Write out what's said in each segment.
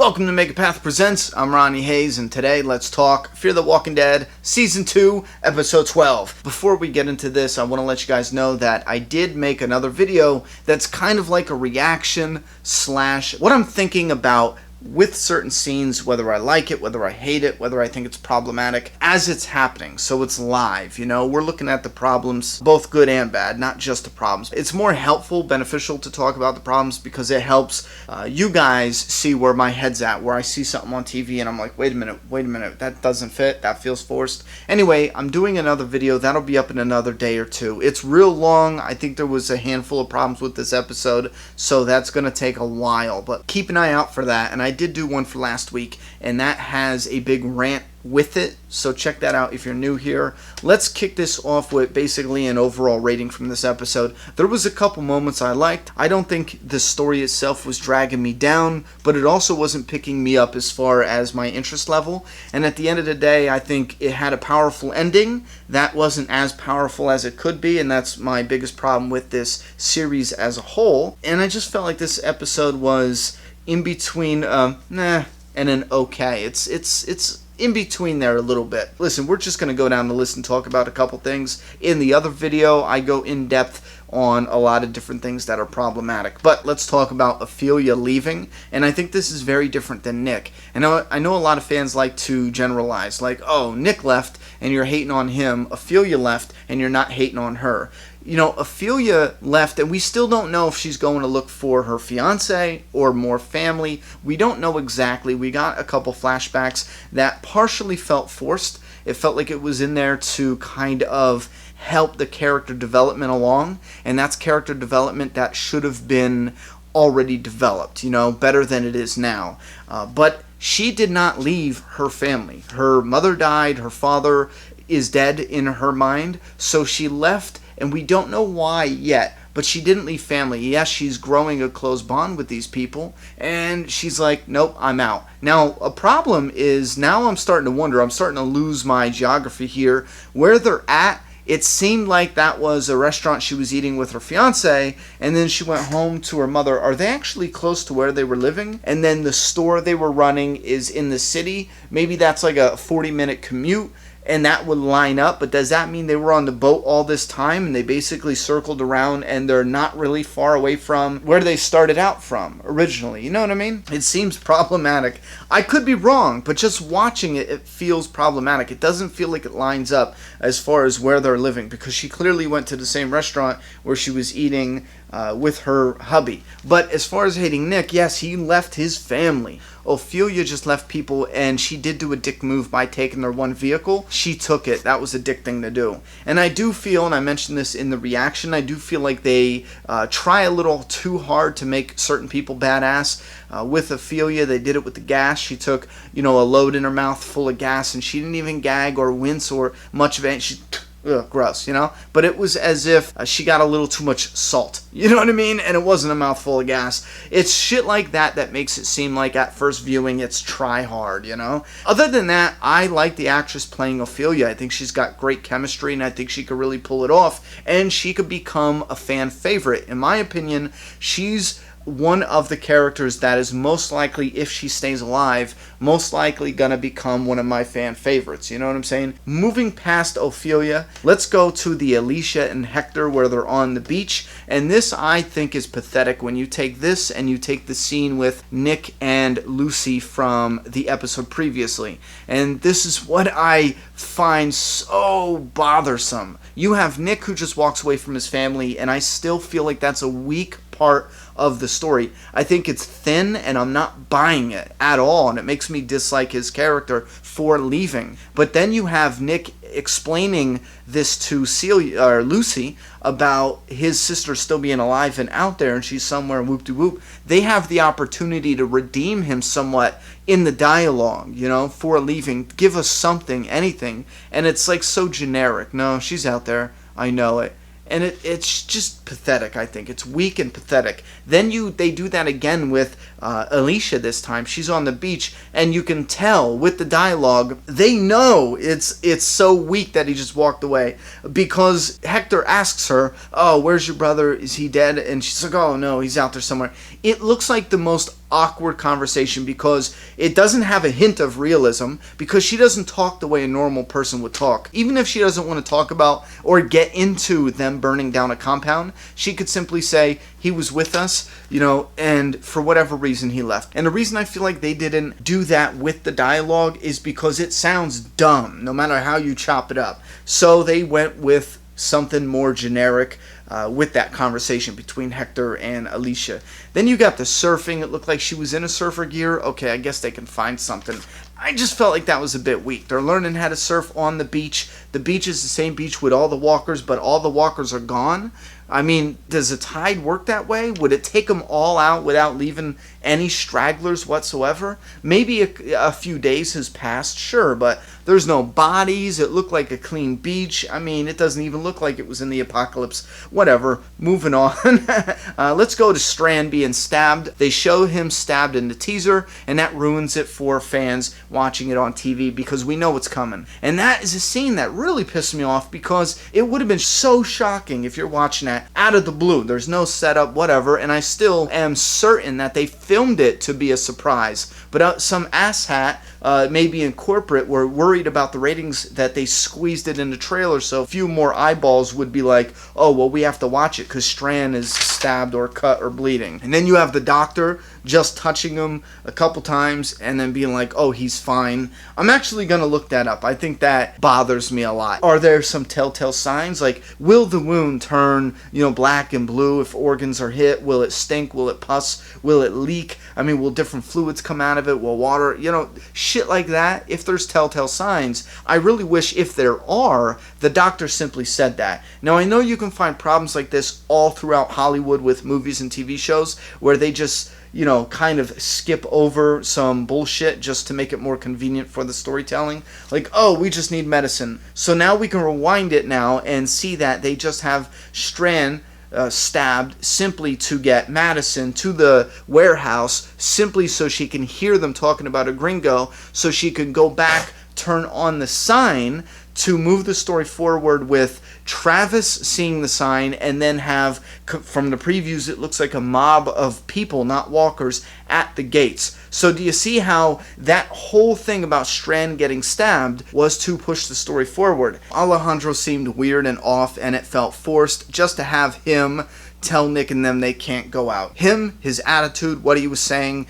Welcome to Make a Path Presents. I'm Ronnie Hayes, and today let's talk Fear the Walking Dead Season 2, Episode 12. Before we get into this, I want to let you guys know that I did make another video that's kind of like a reaction / what I'm thinking about with certain scenes, whether I like it, whether I hate it, whether I think it's problematic, as it's happening. So it's live, we're looking at the problems, both good and bad, not just the problems. It's more helpful, beneficial to talk about the problems because it helps you guys see where my head's at, where I see something on TV and I'm like, wait a minute, that doesn't fit, that feels forced. Anyway, I'm doing another video, that'll be up in another day or two. It's real long. I think there was a handful of problems with this episode, so that's going to take a while, but keep an eye out for that. And I did do one for last week, and that has a big rant with it, so check that out if you're new here. Let's kick this off with basically an overall rating from this episode. There was a couple moments I liked. I don't think the story itself was dragging me down, but it also wasn't picking me up as far as my interest level. And at the end of the day, I think it had a powerful ending that wasn't as powerful as it could be, and that's my biggest problem with this series as a whole. And I just felt like this episode was in between nah and an okay. It's in between there a little bit. Listen, we're just going to go down the list and talk about a couple things. In the other video, I go in depth on a lot of different things that are problematic. But let's talk about Ofelia leaving, and I think this is very different than Nick. And I know a lot of fans like to generalize, like, oh, Nick left and you're hating on him, Ofelia left and you're not hating on her. Ofelia left, and we still don't know if she's going to look for her fiance or more family. We don't know exactly. We got a couple flashbacks that partially felt forced. It felt like it was in there to kind of help the character development along, and that's character development that should have been already developed, better than it is now. But she did not leave her family. Her mother died. Her father is dead in her mind, so she left. And we don't know why yet, but she didn't leave family. Yes, she's growing a close bond with these people, and she's like, nope, I'm out. Now, a problem is, now I'm starting to wonder, I'm starting to lose my geography here. Where they're at, it seemed like that was a restaurant she was eating with her fiance, and then she went home to her mother. Are they actually close to where they were living? And then the store they were running is in the city. Maybe that's like a 40-minute commute, and that would line up, but does that mean they were on the boat all this time and they basically circled around and they're not really far away from where they started out from originally? You know what I mean? It seems problematic. I could be wrong, but just watching it, it feels problematic. It doesn't feel like it lines up as far as where they're living, because she clearly went to the same restaurant where she was eating with her hubby. But as far as hating Nick, yes, he left his family. Ofelia just left people, and she did do a dick move by taking their one vehicle. She took it. That was a dick thing to do. And I do feel, and I mentioned this in the reaction, I do feel like they try a little too hard to make certain people badass. With Ofelia, they did it with the gas. She took, a load in her mouth full of gas, and she didn't even gag or wince or much of it. She gross, but it was as if she got a little too much salt, you know what I mean? And it wasn't a mouthful of gas. It's shit like that that makes it seem like at first viewing it's try hard, Other than that, I like the actress playing Ofelia. I think she's got great chemistry, and I think she could really pull it off, and she could become a fan favorite. In my opinion, she's one of the characters that is most likely, if she stays alive, most likely gonna become one of my fan favorites. You know what I'm saying? Moving past Ofelia, let's go to the Alicia and Hector where they're on the beach. And this, I think, is pathetic when you take this and you take the scene with Nick and Lucy from the episode previously. And this is what I find so bothersome. You have Nick who just walks away from his family, and I still feel like that's a weak part of the story. I think it's thin, and I'm not buying it at all, and it makes me dislike his character for leaving. But then you have Nick explaining this to Lucy about his sister still being alive and out there, and she's somewhere whoop-de-whoop. They have the opportunity to redeem him somewhat in the dialogue, for leaving. Give us something, anything. And it's like so generic. No, she's out there. I know it. And it's just pathetic, I think. It's weak and pathetic. Then they do that again with Alicia this time. She's on the beach, and you can tell with the dialogue, they know it's so weak that he just walked away. Because Hector asks her, oh, where's your brother? Is he dead? And she's like, oh, no, he's out there somewhere. It looks like the most awkward conversation because it doesn't have a hint of realism, because she doesn't talk the way a normal person would talk. Even if she doesn't want to talk about or get into them burning down a compound, she could simply say, he was with us, and for whatever reason he left. And the reason I feel like they didn't do that with the dialogue is because it sounds dumb, no matter how you chop it up. So they went with something more generic with that conversation between Hector and Alicia. Then you got the surfing. It looked like she was in a surfer gear. Okay, I guess they can find something. I just felt like that was a bit weak. They're learning how to surf on the beach. The beach is the same beach with all the walkers, but all the walkers are gone. I mean, does a tide work that way? Would it take them all out without leaving any stragglers whatsoever? Maybe a few days has passed, sure, but there's no bodies. It looked like a clean beach. I mean, it doesn't even look like it was in the apocalypse. Whatever, moving on. Let's go to Strand being stabbed. They show him stabbed in the teaser, and that ruins it for fans watching it on TV because we know what's coming. And that is a scene that really pissed me off because it would have been so shocking if you're watching that out of the blue. There's no setup, whatever, and I still am certain that they filmed it to be a surprise. But some asshat, maybe in corporate, were worried about the ratings that they squeezed it in the trailer, so a few more eyeballs would be like, oh, well, we have to watch it because Strand is stabbed or cut or bleeding. And then you have the doctor just touching him a couple times and then being like, oh, he's fine. I'm actually going to look that up. I think that bothers me a lot. Are there some telltale signs? Like, will the wound turn, black and blue if organs are hit? Will it stink? Will it pus? Will it leak? I mean, will different fluids come out of it? Will water, shit like that? If there's telltale signs, I really wish, if there are, the doctor simply said that. Now, I know you can find problems like this all throughout Hollywood with movies and TV shows where they just kind of skip over some bullshit just to make it more convenient for the storytelling. Like, oh, we just need medicine. So now we can rewind it now and see that they just have Strand stabbed simply to get Madison to the warehouse, simply so she can hear them talking about a gringo, so she can go back, turn on the sign to move the story forward with Travis seeing the sign, and then have, from the previews, it looks like a mob of people, not walkers, at the gates. So do you see how that whole thing about Strand getting stabbed was to push the story forward? Alejandro seemed weird and off, and it felt forced just to have him tell Nick and them they can't go out. Him, his attitude, what he was saying,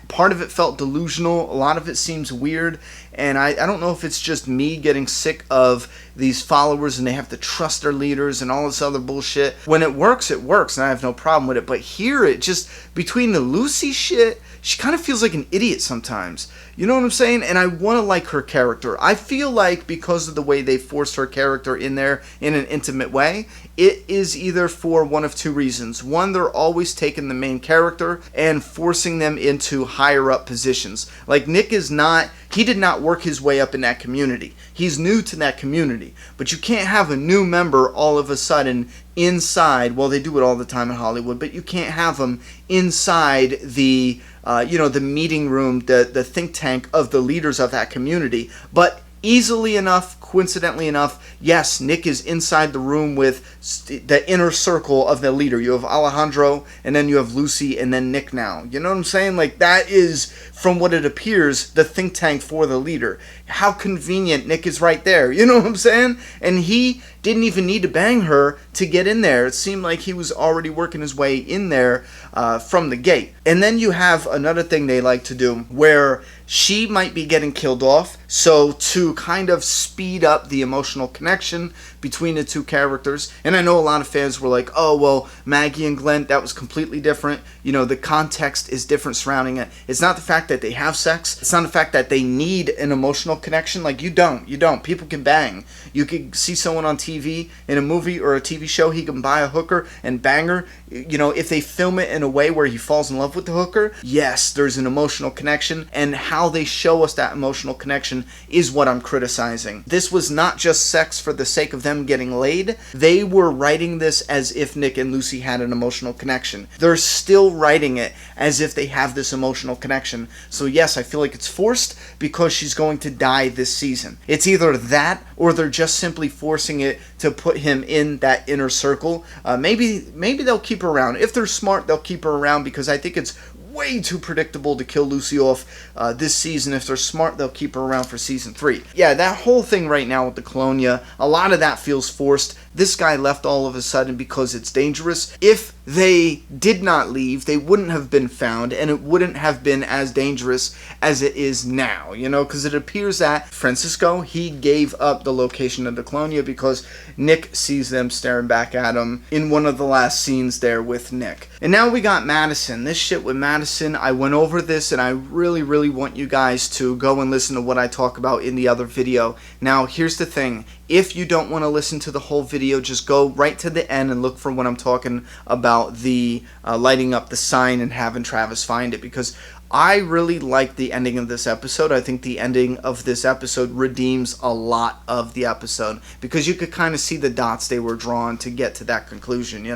part of it felt delusional, a lot of it seems weird, and I don't know if it's just me getting sick of these followers and they have to trust their leaders and all this other bullshit. When it works, and I have no problem with it, but here it just, between the Lucy shit, she kind of feels like an idiot sometimes. You know what I'm saying? And I want to like her character. I feel like because of the way they forced her character in there in an intimate way, it is either for one of two reasons. One, they're always taking the main character and forcing them into higher up positions. Like Nick he did not work his way up in that community. He's new to that community. But you can't have a new member all of a sudden inside, well, they do it all the time in Hollywood, but you can't have them inside the the meeting room, the think tank of the leaders of that community. But easily enough, coincidentally enough, yes, Nick is inside the room with the inner circle of the leader. You have Alejandro, and then you have Lucy, and then Nick now. You know what I'm saying? Like, that is, from what it appears, the think tank for the leader. How convenient, Nick is right there. You know what I'm saying? And he didn't even need to bang her to get in there. It seemed like he was already working his way in there from the gate. And then you have another thing they like to do where she might be getting killed off, so to kind of speed up the emotional connection between the two characters. And I know a lot of fans were like, oh, well, Maggie and Glenn, that was completely different. The context is different surrounding it. It's not the fact that they have sex. It's not the fact that they need an emotional connection. Like, you don't. People can bang. You could see someone on TV in a movie or a TV show, he can buy a hooker and bang her. If they film it in a way where he falls in love with the hooker, yes, there's an emotional connection, and how they show us that emotional connection is what I'm criticizing. This was not just sex for the sake of them getting laid. They were writing this as if Nick and Lucy had an emotional connection. They're still writing it as if they have this emotional connection. So yes, I feel like it's forced because she's going to die this season. It's either that or they're just simply forcing it to put him in that inner circle. Maybe they'll keep her around. If they're smart, they'll keep her around because I think it's way too predictable to kill Lucy off this season. If they're smart, they'll keep her around for season 3. Yeah, that whole thing right now with the Colonia, a lot of that feels forced. This guy left all of a sudden because it's dangerous. If they did not leave, they wouldn't have been found, and it wouldn't have been as dangerous as it is now, because it appears that Francisco, he gave up the location of the Colonia because Nick sees them staring back at him in one of the last scenes there with Nick. And now we got Madison. This shit with Madison, I went over this, and I really, really want you guys to go and listen to what I talk about in the other video. Now, here's the thing. If you don't want to listen to the whole video, just go right to the end and look for when I'm talking about the lighting up the sign and having Travis find it, because I really like the ending of this episode. I think the ending of this episode redeems a lot of the episode, because you could kind of see the dots they were drawn to get to that conclusion,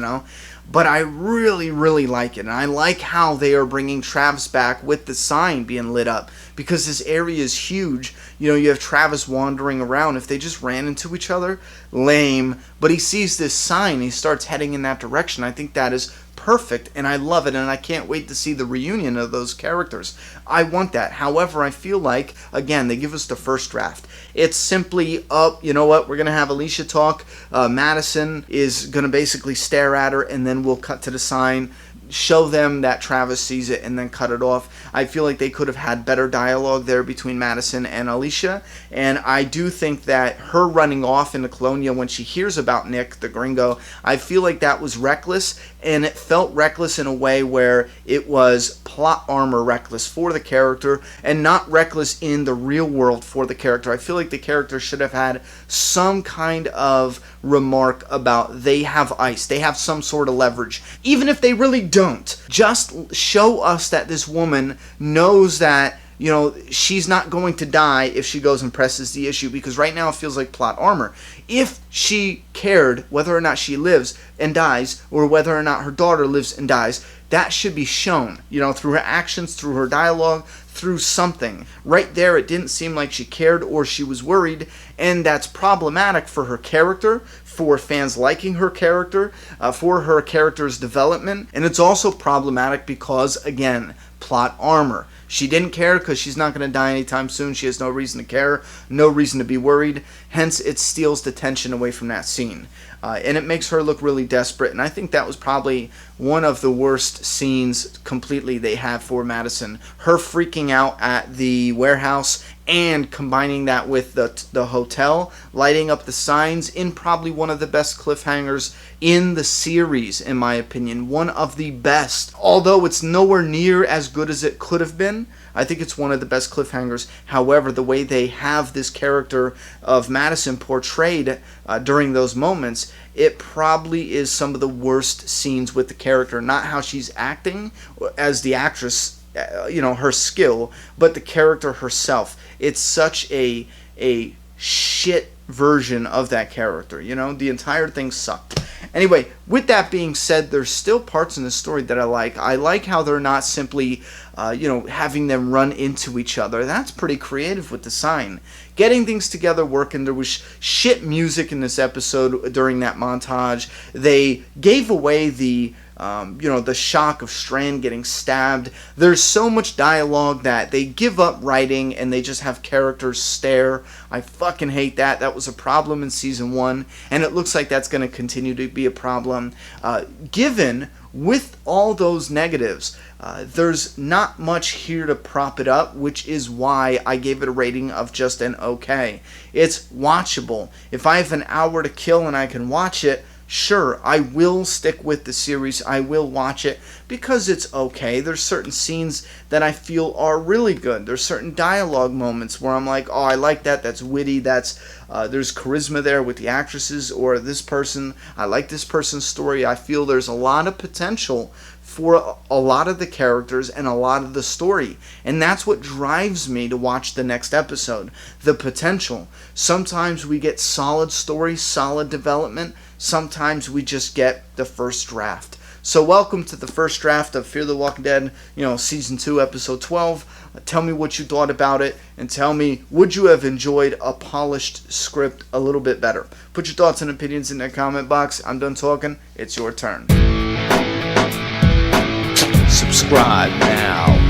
But I really, really like it. And I like how they are bringing Travis back with the sign being lit up, because this area is huge. You have Travis wandering around. If they just ran into each other, lame. But he sees this sign. He starts heading in that direction. I think that is perfect, and I love it, and I can't wait to see the reunion of those characters. I want that. However, I feel like, again, they give us the first draft. It's simply, you know what, we're going to have Alicia talk. Madison is going to basically stare at her, and then we'll cut to the sign, show them that Travis sees it, and then cut it off. I feel like they could have had better dialogue there between Madison and Alicia, and I do think that her running off into Colonia when she hears about Nick, the gringo, I feel like that was reckless, and it felt reckless in a way where it was plot armor reckless for the character, and not reckless in the real world for the character. I feel like the character should have had some kind of remark about they have ice, they have some sort of leverage, even if they really don't. Just show us that this woman knows that she's not going to die if she goes and presses the issue, because right now it feels like plot armor. If she cared whether or not she lives and dies, or whether or not her daughter lives and dies, that should be shown, through her actions, through her dialogue, through something. Right there, it didn't seem like she cared or she was worried, and that's problematic for her character, for fans liking her character, for her character's development, and it's also problematic because, again, plot armor. She didn't care because she's not going to die anytime soon. She has no reason to care, no reason to be worried. Hence, it steals the tension away from that scene. And it makes her look really desperate. And I think that was probably one of the worst scenes completely they have for Madison. Her freaking out at the warehouse and combining that with the hotel, lighting up the signs in probably one of the best cliffhangers in the series, in my opinion. One of the best. Although it's nowhere near as good as it could have been, I think it's one of the best cliffhangers. However, the way they have this character of Madison portrayed during those moments, it probably is some of the worst scenes with the character. Not how she's acting as the actress, her skill, but the character herself. It's such a shit version of that character. The entire thing sucked. Anyway, with that being said, there's still parts in the story that I like. I like how they're not simply, having them run into each other. That's pretty creative with the sign. Getting things together working. There was shit music in this episode during that montage. They gave away the shock of Strand getting stabbed. There's so much dialogue that they give up writing and they just have characters stare. I fucking hate that. That was a problem in season 1, and it looks like that's going to continue to be a problem. Given with all those negatives, there's not much here to prop it up, which is why I gave it a rating of just an okay. It's watchable. If I have an hour to kill and I can watch it, sure, I will stick with the series. I will watch it because it's okay. There's certain scenes that I feel are really good. There's certain dialogue moments where I'm like, oh, I like that. That's witty. There's charisma there with the actresses or this person. I like this person's story. I feel there's a lot of potential for a lot of the characters and a lot of the story. And that's what drives me to watch the next episode. The potential. Sometimes we get solid story, solid development. Sometimes we just get the first draft. So welcome to the first draft of Fear the Walking Dead, Season 2, Episode 12. Tell me what you thought about it, and tell me, would you have enjoyed a polished script a little bit better? Put your thoughts and opinions in the comment box. I'm done talking. It's your turn. Subscribe now.